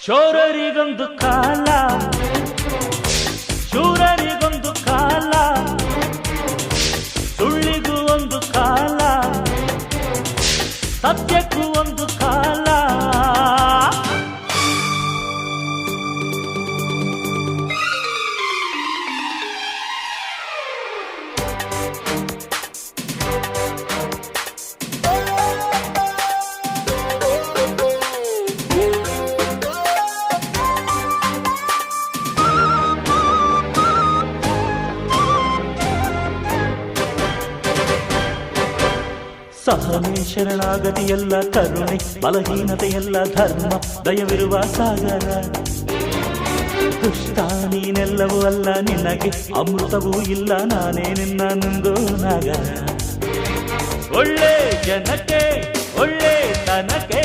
ಚೋರರಿಗೊಂದು ಕಾಲ, ಶೂರರಿಗೊಂದು ಕಾಲ, ಸುಳ್ಳಿಗೂ ಒಂದು ಕಾಲ, ಸತ್ಯಕ್ಕೂ ಒಂದು ಕಾಲ. ಸಹನೆ ಶರಣಾಗತಿಯಲ್ಲ ಕರುಣೆ, ಬಲಹೀನತೆಯಲ್ಲ ಧರ್ಮ, ದಯವಿರುವ ಸಾಗರ. ದುಷ್ಟ ನೀನೆಲ್ಲವೂ ಅಲ್ಲ, ನಿನಗೆ ಅಮೃತವೂ ಇಲ್ಲ, ನಾನೇ ನಿನ್ನ ನುಂಗೋ ನಾಗರ. ಒಳ್ಳೆ ಜನಕ್ಕೆ ಒಳ್ಳೆ ತನಕ್ಕೆ